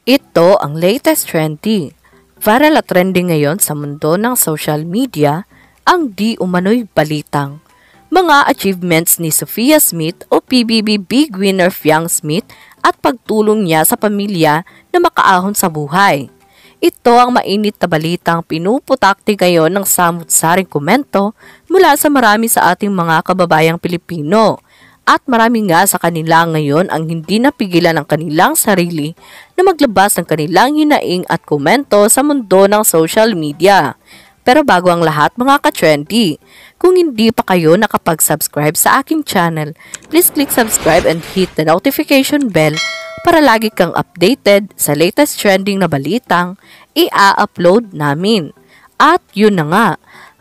Ito ang latest trending. Viral at trending ngayon sa mundo ng social media ang di umano'y balitang mga achievements ni Sophia Smith o PBB Big Winner Fiang Smith at pagtulong niya sa pamilya na makaahon sa buhay. Ito ang mainit na balitang pinuputakti ngayon ng samut-saring komento mula sa marami sa ating mga kababayang Pilipino. At marami nga sa kanila ngayon ang hindi napigilan ng kanilang sarili na maglabas ng kanilang hinaing at komento sa mundo ng social media. Pero bago ang lahat mga ka-trendy, kung hindi pa kayo nakapag-subscribe sa aking channel, please click subscribe and hit the notification bell para lagi kang updated sa latest trending na balitang i-upload namin. At yun na nga,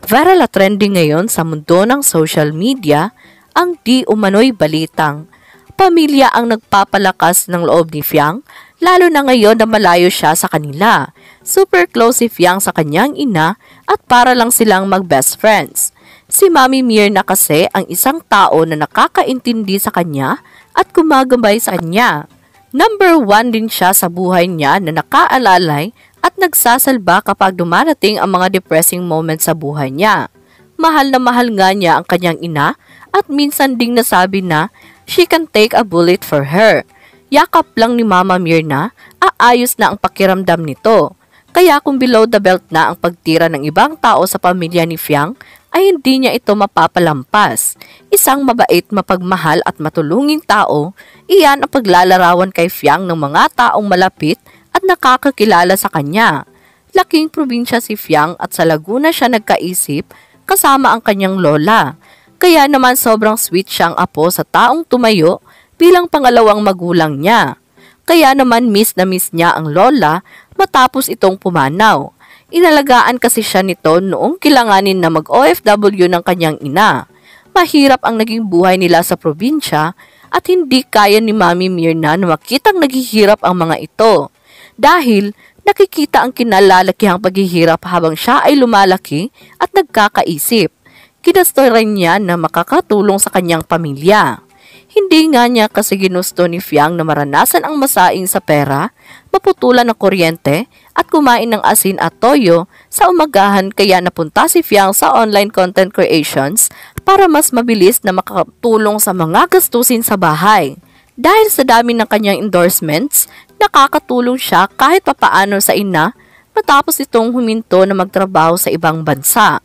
viral at trending ngayon sa mundo ng social media ang di umano'y balitang pamilya ang nagpapalakas ng loob ni Fiang, lalo na ngayon na malayo siya sa kanila. Super close si Fiang sa kanyang ina at para lang silang mag-best friends. Si Mami Myrna kasi ang isang tao na nakakaintindi sa kanya at gumagabay sa kanya. Number 1 din siya sa buhay niya na nakaalalay at nagsasalba kapag dumarating ang mga depressing moments sa buhay niya. Mahal na mahal nga niya ang kanyang ina at minsan ding nasabi na she can take a bullet for her. Yakap lang ni Mama Myrna, aayos na ang pakiramdam nito. Kaya kung below the belt na ang pagtira ng ibang tao sa pamilya ni Fiang, ay hindi niya ito mapapalampas. Isang mabait, mapagmahal at matulunging tao, iyan ang paglalarawan kay Fiang ng mga taong malapit at nakakakilala sa kanya. Laking probinsya si Fiang at sa Laguna siya nagkaisip kasama ang kanyang lola. Kaya naman sobrang sweet siyang apo sa taong tumayo bilang pangalawang magulang niya. Kaya naman miss na miss niya ang lola matapos itong pumanaw. Inalagaan kasi siya nito noong kilanganin na mag-OFW ng kanyang ina. Mahirap ang naging buhay nila sa probinsya at hindi kaya ni Mami Myrna na makitang naghihirap ang mga ito. Dahil nakikita ang kinalalakihang paghihirap habang siya ay lumalaki at nagkakaisip. Kinasto rin niya na makakatulong sa kanyang pamilya. Hindi nga niya kasi ginusto ni Fiang na maranasan ang masaing sa pera, maputulan ng kuryente at kumain ng asin at toyo sa umagahan kaya napunta si Fiang sa online content creations para mas mabilis na makatulong sa mga gastusin sa bahay. Dahil sa dami ng kanyang endorsements, nakakatulong siya kahit papaano sa ina matapos itong huminto na magtrabaho sa ibang bansa.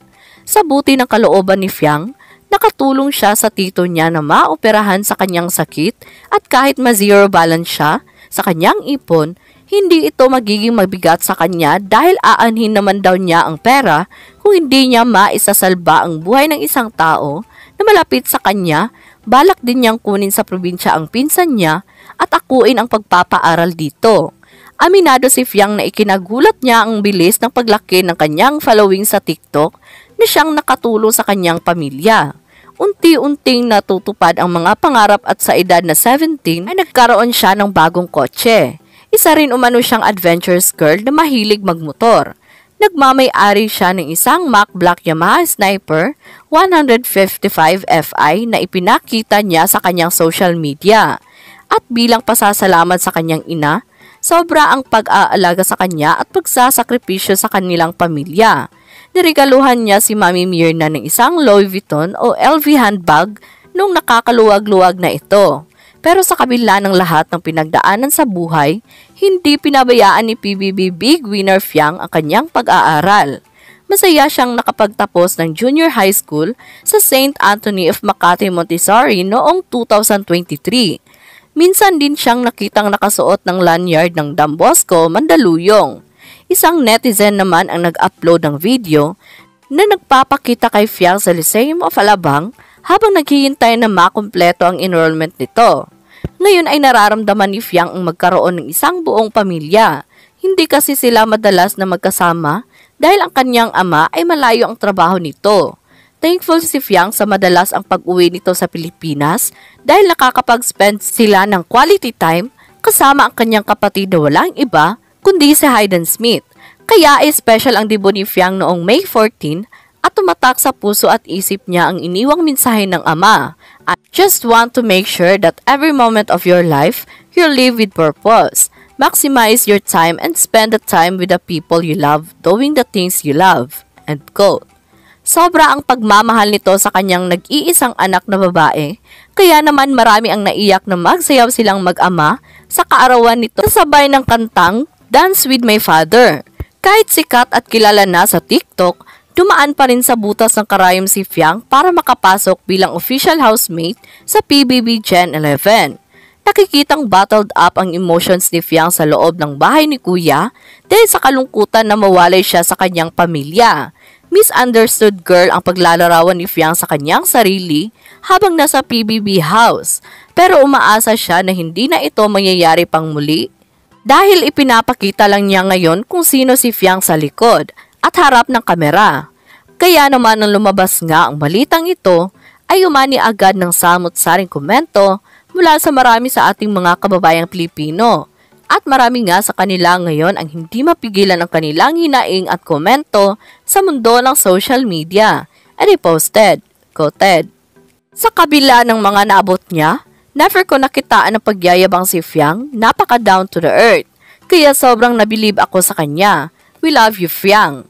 Sa buti ng kalooban ni Fiang, nakatulong siya sa tito niya na maoperahan sa kanyang sakit at kahit ma-zero balance siya sa kanyang ipon, hindi ito magiging mabigat sa kanya dahil aanhin naman daw niya ang pera kung hindi niya maisasalba ang buhay ng isang tao na malapit sa kanya. Balak din niyang kunin sa probinsya ang pinsan niya at akuin ang pagpapaaral dito. Aminado si Fiang na ikinagulat niya ang bilis ng paglaki ng kanyang following sa TikTok na siyang nakatulong sa kanyang pamilya. Unti-unting natutupad ang mga pangarap at sa edad na 17 ay nagkaroon siya ng bagong kotse. Isa rin umano siyang adventurous girl na mahilig magmotor. Nagmamay-ari siya ng isang Mack Black Yamaha Sniper 155 Fi na ipinakita niya sa kanyang social media. At bilang pasasalamat sa kanyang ina, sobra ang pag-aalaga sa kanya at pagsasakripisyo sa kanilang pamilya. Niregaluhan niya si Mami Myrna ng isang Louis Vuitton o LV handbag nung nakakaluwag-luwag na ito. Pero sa kabila ng lahat ng pinagdaanan sa buhay, hindi pinabayaan ni PBB Big Winner Fiang ang kanyang pag-aaral. Masaya siyang nakapagtapos ng junior high school sa St. Anthony of Makati Montessori noong 2023. Minsan din siyang nakitang nakasuot ng lanyard ng Don Bosco, Mandaluyong. Isang netizen naman ang nag-upload ng video na nagpapakita kay Fiang sa Lyceum of Alabang habang naghihintay na makumpleto ang enrollment nito. Ngayon ay nararamdaman ni Fiang ang magkaroon ng isang buong pamilya. Hindi kasi sila madalas na magkasama dahil ang kanyang ama ay malayo ang trabaho nito. Thankful si Fiang sa madalas ang pag-uwi nito sa Pilipinas dahil nakakapag-spend sila ng quality time kasama ang kanyang kapatid na walang iba kundi si Hayden Smith. Kaya ay special ang debut ni Fiang noong May 14 at tumatak sa puso at isip niya ang iniwang mensahe ng ama. I just want to make sure that every moment of your life, you live with purpose. Maximize your time and spend the time with the people you love doing the things you love. End quote. Sobra ang pagmamahal nito sa kanyang nag-iisang anak na babae, kaya naman marami ang naiyak na magsayaw silang mag-ama sa kaarawan nito sabay ng kantang Dance with My Father. Kahit sikat at kilala na sa TikTok, dumaan pa rin sa butas ng karayom si Fiang para makapasok bilang official housemate sa PBB Gen 11. Nakikitang bottled up ang emotions ni Fiang sa loob ng bahay ni Kuya dahil sa kalungkutan na mawalay siya sa kanyang pamilya. Misunderstood girl ang paglalarawan ni Fiang sa kanyang sarili habang nasa PBB house, pero umaasa siya na hindi na ito mangyayari pang muli dahil ipinapakita lang niya ngayon kung sino si Fiang sa likod at harap ng kamera. Kaya naman nang lumabas nga ang balitang ito ay umani agad ng samot-saring komento mula sa marami sa ating mga kababayang Pilipino. At marami nga sa kanila ngayon ang hindi mapigilan ang kanilang hinaing at komento sa mundo ng social media. And he posted, quoted, "Sa kabila ng mga naabot niya, never ko nakitaan ang pagyayabang si Fiang, napaka down to the earth. Kaya sobrang nabilib ako sa kanya. We love you, Fiang.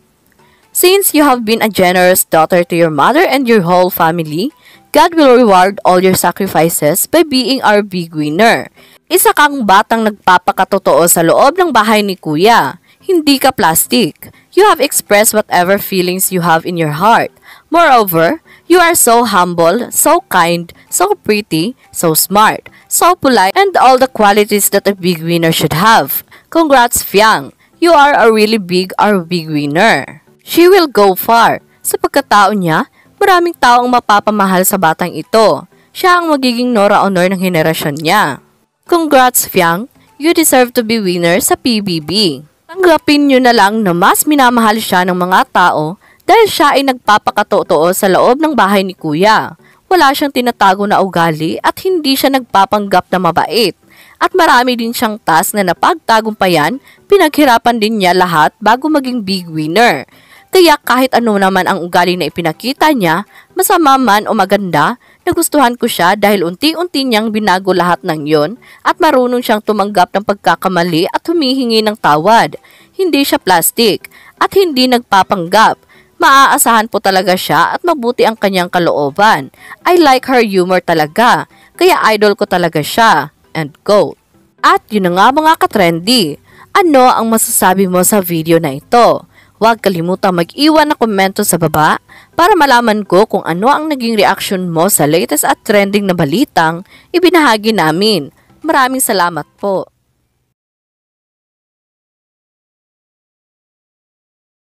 Since you have been a generous daughter to your mother and your whole family, God will reward all your sacrifices by being our big winner. Isa kang batang nagpapakatotoo sa loob ng bahay ni Kuya. Hindi ka plastic. You have expressed whatever feelings you have in your heart. Moreover, you are so humble, so kind, so pretty, so smart, so polite, and all the qualities that a big winner should have. Congrats, Fiang. You are a really big winner. She will go far. Sa pagkatao niya, maraming tao ang mapapamahal sa batang ito. Siya ang magiging Nora Honor ng henerasyon niya. Congrats, Fiang. You deserve to be winner sa PBB. Tanggapin niyo na lang na mas minamahal siya ng mga tao dahil siya ay nagpapakatotoo sa loob ng bahay ni Kuya. Wala siyang tinatago na ugali at hindi siya nagpapanggap na mabait. At marami din siyang task na napagtagumpayan, pinaghirapan din niya lahat bago maging big winner. Kaya kahit ano naman ang ugali na ipinakita niya, masama man o maganda, nagustuhan ko siya dahil unti-unti niyang binago lahat ng yon at marunong siyang tumanggap ng pagkakamali at humihingi ng tawad. Hindi siya plastic at hindi nagpapanggap. Maaasahan po talaga siya at mabuti ang kanyang kalooban. I like her humor talaga, kaya idol ko talaga siya. End quote. At yun na nga mga katrendy, ano ang masasabi mo sa video na ito? Huwag kalimutang mag-iwan na komento sa baba para malaman ko kung ano ang naging reaction mo sa latest at trending na balitang ibinahagi namin. Maraming salamat po.